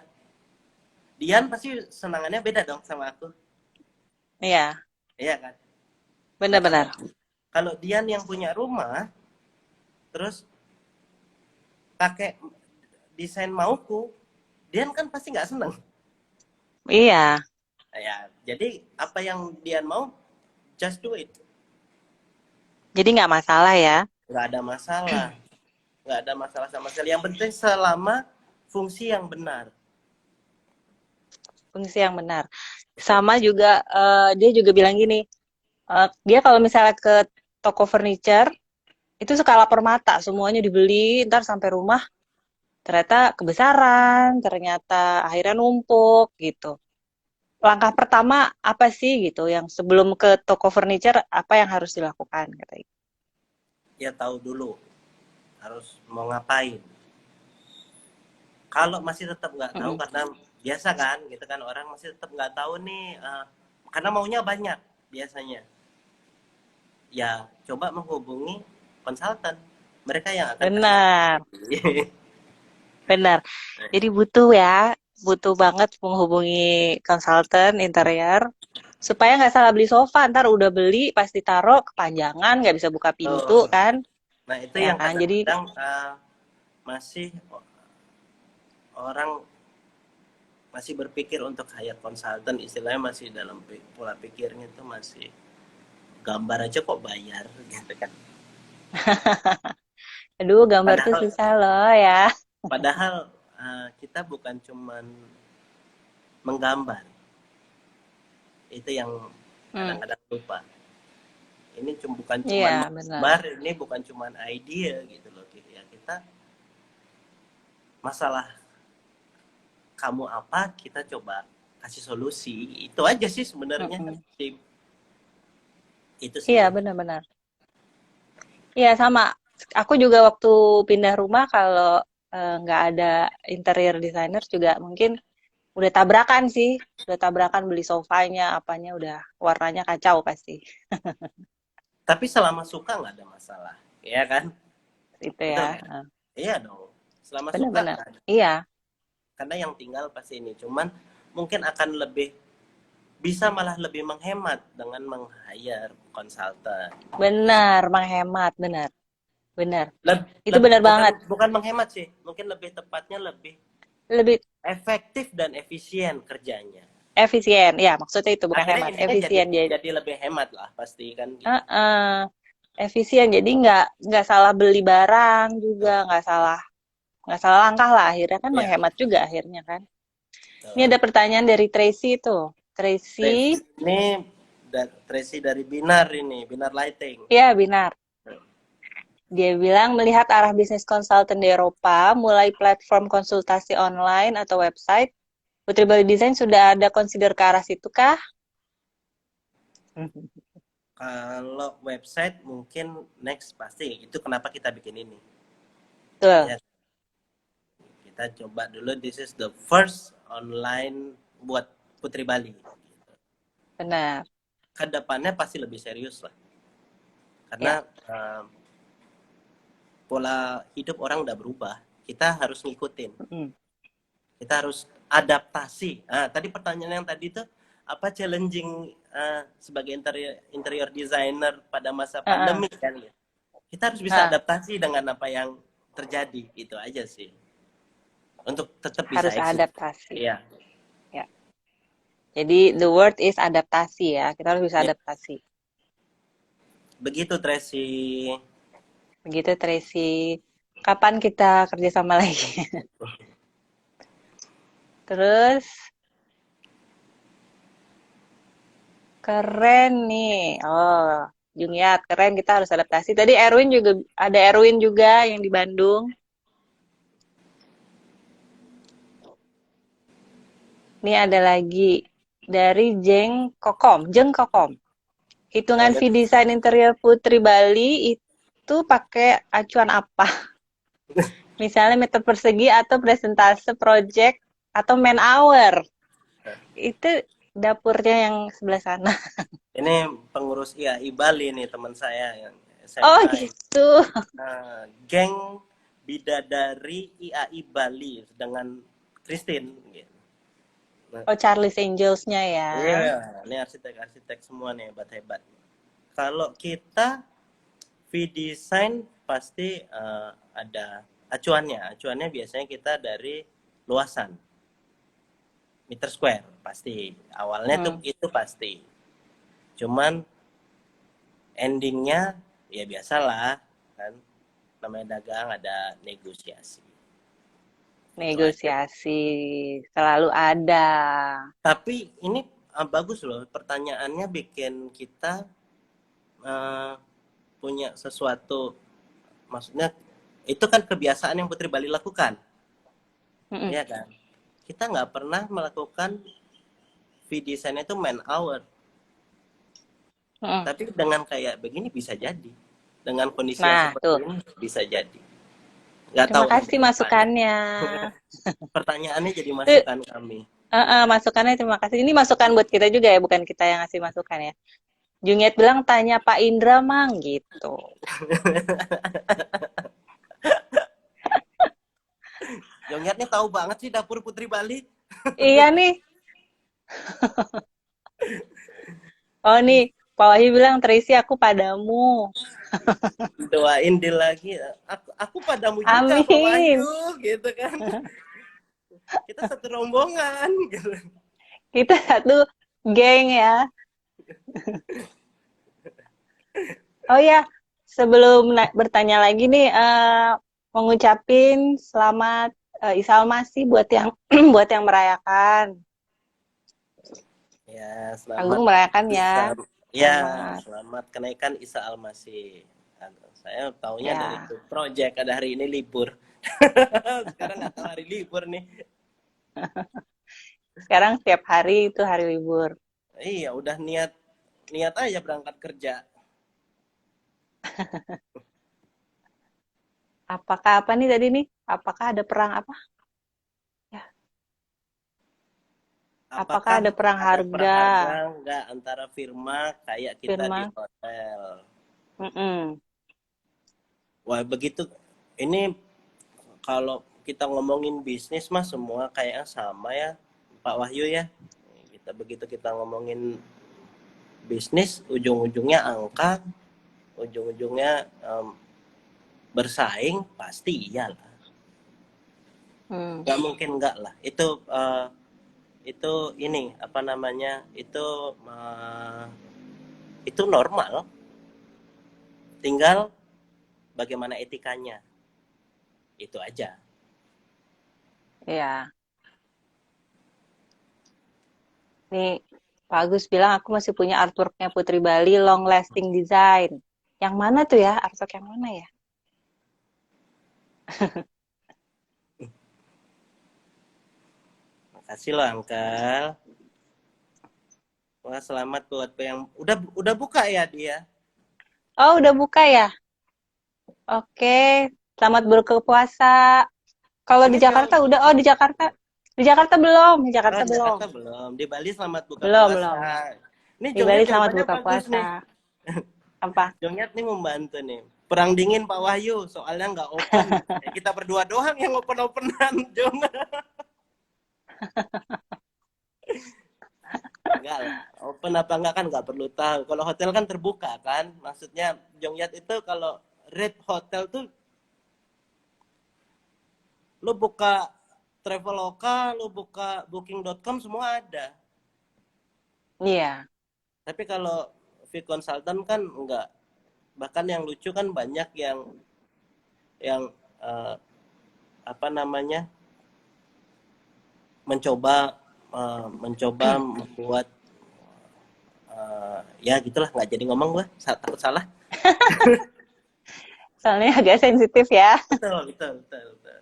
Dian pasti senangannya beda dong sama aku, Iya, iya kan? Nah kalau benar-benar. kalau Dian yang punya rumah, terus pakai desain mauku, Dian kan pasti nggak seneng. Iya, Ya, jadi apa yang Dian mau, just do it. jadi nggak masalah ya. Nggak ada masalah, nggak ada masalah sama sekali. Yang penting selama fungsi yang benar. Fungsi yang benar. Sama juga dia juga bilang gini, dia kalau misalnya ke toko furniture itu skala per mata, semuanya dibeli, ntar sampai rumah ternyata kebesaran, ternyata akhirnya numpuk gitu. Langkah pertama apa sih gitu yang sebelum ke toko furniture apa yang harus dilakukan katanya. Ya tahu dulu harus mau ngapain. Kalau masih tetap nggak tahu, Mm-mm. karena biasa kan gitu kan, orang masih tetap nggak tahu nih, karena maunya banyak biasanya, ya coba menghubungi konsultan, mereka yang akan kasih Benar, solusi. benar. Jadi butuh ya, butuh banget menghubungi konsultan interior supaya nggak salah beli sofa. Ntar udah beli pas ditaruh kepanjangan nggak bisa buka pintu Tuh. kan, Nah itu ya yang kan? Jadi kadang-kadang masih orang masih berpikir untuk hire konsultan, istilahnya masih dalam pola pikirnya itu masih gambar aja kok bayar gitu kan. aduh, gambar tuh Padahal susah loh ya. padahal kita bukan cuman menggambar, itu yang Hmm. kadang-kadang lupa. Ini bukan Iya, cuman benar. menggambar, ini bukan cuman idea gitu loh. Ya kita masalah kamu apa, kita coba kasih solusi. Itu aja sih sebenarnya. Mm-mm. Itu Iya, sih. benar-benar. Iya, sama. Aku juga waktu pindah rumah kalau nggak ada interior designer juga mungkin udah tabrakan sih. Udah tabrakan beli sofanya, apanya udah warnanya kacau pasti. Tapi selama suka nggak ada masalah, ya kan? Itu Betul ya. kan? Iya dong. Selama suka Benar-benar. nggak ada. Iya, Karena yang tinggal pasti ini. Cuman mungkin akan lebih bisa malah lebih menghemat dengan meng-hire konsultan. benar, menghemat, benar. Benar. Leb- Itu benar bukan banget. bukan menghemat sih, mungkin lebih tepatnya lebih Lebih efektif dan efisien kerjanya. efisien. Ya, maksudnya itu bukan Akhirnya hemat, intinya jadi efisien. Jadi, jadi lebih hemat lah pasti kan gitu. uh efisien. Jadi nggak salah beli barang juga, nggak salah langkah lah. Akhirnya kan Ya, menghemat juga akhirnya kan. Ini betul. ada pertanyaan dari Tracy tuh. Tracy, Ini Tracy dari Binar ini, Binar Lighting. ya Binar. Dia bilang melihat arah bisnis konsultan di Eropa, mulai platform konsultasi online atau website, Putri Bali Design sudah ada consider ke arah situ kah? Kalau website mungkin next pasti. Itu kenapa kita bikin ini. Betul, Ya, kita coba dulu, this is the first online buat Putri Bali. benar. Kedepannya pasti lebih serius lah. Ya, Karena pola hidup orang udah berubah. Kita harus ngikutin. mm. Kita harus adaptasi. Tadi pertanyaan yang tadi tuh apa challenging sebagai interior designer pada masa Uh-uh. pandemi kan ya. Kita harus bisa Nah, adaptasi dengan apa yang terjadi, itu aja sih. Untuk tetap bisa harus eksis. adaptasi. Iya. Ya. Jadi the word is adaptasi ya. Kita harus bisa Ya. adaptasi. Begitu Tracy. Begitu Tracy. Kapan kita kerjasama lagi? Terus keren nih. Oh, Jungiat keren, kita harus adaptasi. Tadi Erwin juga ada, Erwin juga yang di Bandung. Ini ada lagi dari Jeng Kokom. Hitungan fee desain interior Putri Bali itu pakai acuan apa? Misalnya meter persegi atau presentase project atau man hour. Itu dapurnya yang sebelah sana. Ini pengurus IAI Bali nih, teman saya yang Oh SMA. gitu. Geng Bidadari IAI Bali dengan Christine gitu. Nah, Oh, Charlie's Angels-nya ya. iya, ini arsitek-arsitek semua nih, hebat-hebat. Kalau kita V-Design pasti ada acuannya. Acuannya biasanya kita dari luasan, meter square pasti. Awalnya tuh Hmm. itu pasti. Cuman endingnya ya biasalah kan, namanya dagang ada negosiasi. Itu aja. Negosiasi selalu ada. Tapi ini bagus loh, pertanyaannya bikin kita eh, punya sesuatu, maksudnya itu kan kebiasaan yang Putri Bali lakukan, Mm-mm. ya kan? Kita nggak pernah melakukan V-design itu man hour, Mm-mm. tapi dengan kayak begini bisa jadi, dengan kondisi yang Nah, seperti tuh. ini bisa jadi. Nggak Terima tahu nih ke kasih depannya. masukannya. Pertanyaannya jadi Tuh, masukan kami. masukannya terima kasih. Ini masukan buat kita juga ya, bukan kita yang ngasih masukan ya. Junyet bilang tanya Pak Indra mang gitu. Yongnyat nih tahu banget sih dapur Putri Bali. Iya nih. Oh nih, Pak Wahyu bilang Tracy aku padamu. Doain dia lagi. Aku padamu juga Pak Amin. Wahyu gitu kan. Kita satu rombongan gitu. Kita satu geng ya. Oh ya, sebelum bertanya lagi nih, mengucapin selamat Isal Masih buat yang buat yang merayakan. Ya, selamat Agung merayakan bisa ya. Ya, Selamat. selamat kenaikan Isa Al-Masih. Saya taunya dari Ya, itu project, ada hari ini libur. Sekarang nggak tahu hari libur nih. sekarang setiap hari itu hari libur. Iya, udah niat niat aja berangkat kerja. Apakah apa nih tadi nih? Apakah ada perang apa? Ya, apakah Apakah ada perang ada perang harga? harga nggak antara firma kayak kita di Firma? hotel? Mm-mm. Wah, begitu. Ini kalau kita ngomongin bisnis mah semua kayaknya sama ya, Pak Wahyu ya. Kita begitu kita ngomongin bisnis, ujung-ujungnya angka, ujung-ujungnya bersaing, pasti iyalah. Hmm. Nggak mungkin nggak lah. Itu ini apa namanya? Itu normal. Tinggal bagaimana etikanya. Itu aja. Ya, nih Pak Agus bilang aku masih punya artworknya Putri Bali Long Lasting Design. Yang mana tuh ya? Artwork yang mana ya? Makasih loh, Angkel. Wah, selamat buat yang udah buka ya dia. Oh, udah buka ya? Oke, selamat berbuka puasa. Kalau di Ini Jakarta jawab. udah, oh di Jakarta. Di Jakarta belum, di Oh, Jakarta di belum. Jakarta belum. Di Bali selamat buka Belum, puasa. belum. Ini Di Jongnya Bali selamat jawabannya buka bagus nih. puasa. Apa? Jongnya nih membantu nih. Perang dingin Pak Wahyu, soalnya nggak open. Ya, kita berdua doang yang open-openan, Jong. Enggak lah. Open apa enggak kan nggak perlu tahu. Kalau hotel kan terbuka kan. Maksudnya Jongyat itu kalau rate hotel tuh lu buka Traveloka, lu buka booking.com semua ada. Iya, Tapi kalau fee consultant kan enggak. Bahkan yang lucu kan banyak yang eh, apa namanya? mencoba membuat ya gitulah, nggak jadi ngomong gua, takut salah. soalnya agak sensitif ya. Betul, betul, betul, betul.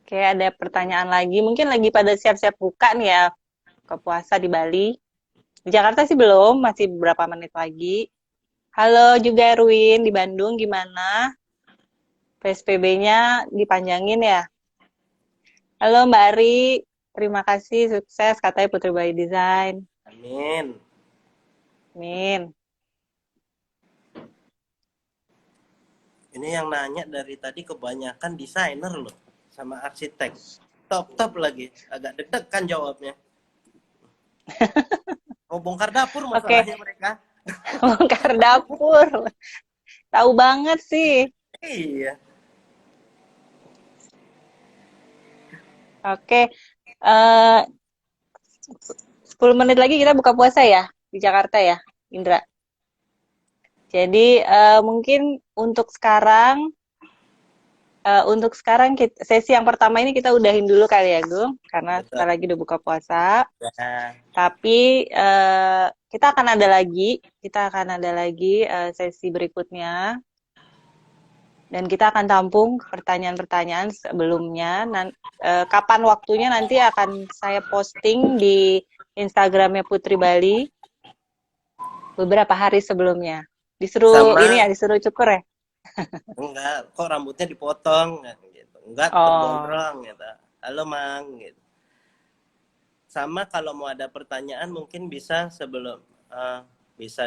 Oke, ada pertanyaan lagi. Mungkin lagi pada siap-siap buka nih ya, ke puasa di Bali. Di Jakarta sih belum, masih beberapa menit lagi. Halo juga Erwin, di Bandung gimana? PSBB-nya dipanjangin ya? Halo Mbak Ari, terima kasih, sukses katanya Putri Bali Design. Amin. Amin. Ini yang nanya dari tadi kebanyakan desainer loh, sama arsitek. Top-top lagi. Agak deg-degan jawabnya. Mau bongkar dapur Oke, masalahnya mereka. bongkar dapur. Tahu banget sih. Iya. Oke, eh 10 menit lagi kita buka puasa ya di Jakarta ya, Indra. Jadi mungkin untuk sekarang sesi yang pertama ini kita udahin dulu kali ya, Gung, karena Betul. sebentar lagi udah buka puasa. Ya. Tapi kita akan ada lagi sesi berikutnya dan kita akan tampung pertanyaan-pertanyaan sebelumnya. Kapan waktunya nanti akan saya posting di Instagramnya Putri Bali beberapa hari sebelumnya. Disuruh ini Sama ya, disuruh cukur ya. enggak, kok rambutnya dipotong gitu. Enggak, tetap Oh, gondrong gitu. Halo, Mang gitu. Sama kalau mau ada pertanyaan mungkin bisa sebelum bisa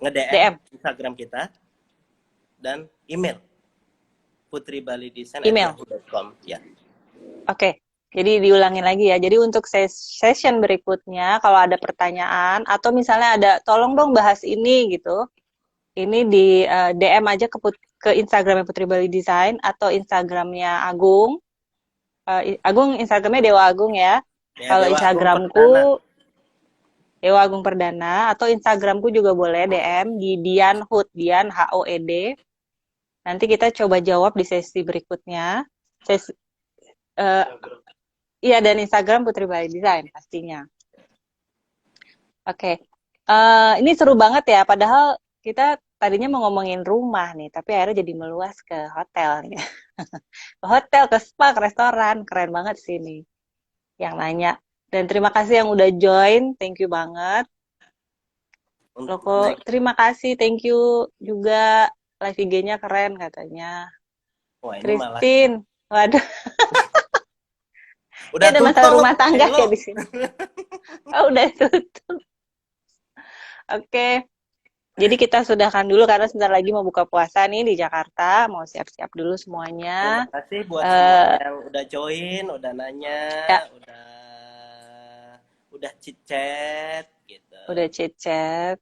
nge-DM DM, Instagram kita dan email email. putribalidesign@yahoo.com ya. Oke. Jadi diulangin lagi ya. Jadi untuk session berikutnya, kalau ada pertanyaan atau misalnya ada, tolong dong bahas ini gitu. Ini di DM aja ke Instagramnya Putri Bali Design atau Instagramnya Agung. Agung Instagramnya Dewa Agung ya. Ya, Kalau Dewa Agung Perdana. Instagramku Dewa Agung Perdana atau Instagramku juga boleh DM di Dian Hood, Dian HOED. Nanti kita coba jawab di sesi berikutnya. Sesi, eh, Iya, dan Instagram Putri Bali Design pastinya. Oke. Ini seru banget ya, padahal kita tadinya mau ngomongin rumah nih, tapi akhirnya jadi meluas ke hotel nih. Ke hotel, ke spa, ke restoran. Keren banget sih nih yang nanya. Dan terima kasih yang udah join, thank you banget. Loko, Baik. terima kasih, thank you juga. Live IG-nya keren katanya. Wah, ini malah Christine, waduh, ini udah ada masalah tutup. rumah tangga ya Hello. di sini. Oh, udah tutup. Oke, jadi kita sudahkan dulu karena sebentar lagi mau buka puasa nih di Jakarta, mau siap-siap dulu Oke, semuanya. makasih buat semua Eh, yang udah join, udah nanya, ya, udah chit chat gitu. udah chit-chat.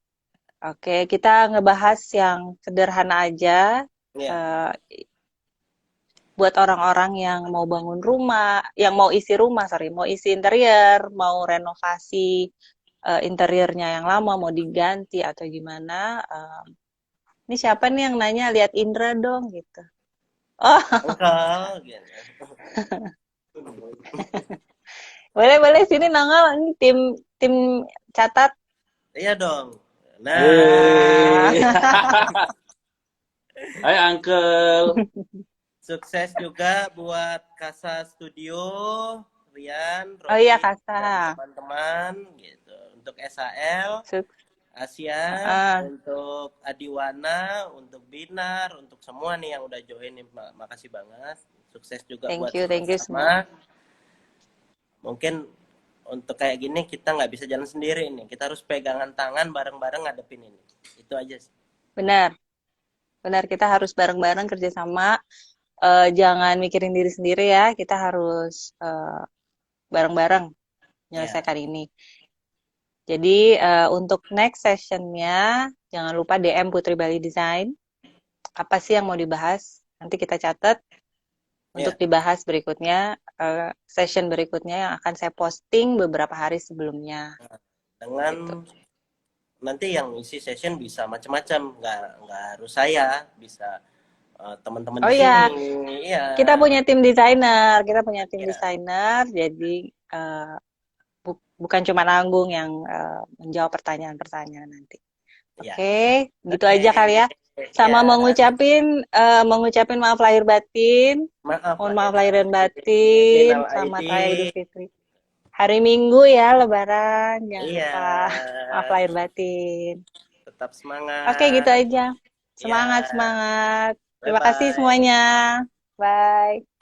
Oke, kita ngebahas yang sederhana aja. Ya, Eh, buat orang-orang yang mau bangun rumah, yang mau isi rumah, sorry, mau isi interior, mau renovasi interiornya yang lama, mau diganti atau gimana. Ini siapa nih yang nanya? Lihat Indra dong, gitu. Oh, engkau gitu. boleh boleh sini nongol. Ini tim tim catat. Iya dong. Nah, Ah, Hei, hai Uncle. sukses juga buat Kasa Studio, Rian, oh iya Robi, Kasa. dan teman-teman gitu. Untuk SAL, Suk- Asia, ah, untuk Adiwana, untuk Binar, untuk semua nih yang udah join nih, makasih banget. Sukses juga buat thank you semua. sama-sama. Mungkin untuk kayak gini kita nggak bisa jalan sendiri nih. Kita harus pegangan tangan bareng-bareng ngadepin ini. Itu aja sih. Benar, benar kita harus bareng-bareng kerjasama. Jangan mikirin diri sendiri ya. Kita harus bareng-bareng Ya, menyelesaikan ini. Jadi untuk next sessionnya jangan lupa DM Putri Bali Design. Apa sih yang mau dibahas? Nanti kita catat untuk ya. dibahas berikutnya, session berikutnya yang akan saya posting beberapa hari sebelumnya. Gitu. Dengan nanti yang isi session bisa macam-macam, nggak harus saya, bisa teman-teman Oh di sini. ya, Iya, kita punya tim iya, desainer, jadi bukan cuma nanggung yang menjawab pertanyaan-pertanyaan nanti. iya. Oke, gitu Oke, aja kali ya. ya. Sama mengucapin maaf lahir batin. Maaf Mohon lahir maaf lahir dan batin. batin. Minal Selamat Raya Idul aidin. Fitri. Hari Minggu ya, Lebaran. Jangan Iya, lupa maaf lahir batin. tetap Oke, gitu semangat. aja. Iya, Semangat, semangat. bye Terima kasih bye. semuanya. Bye.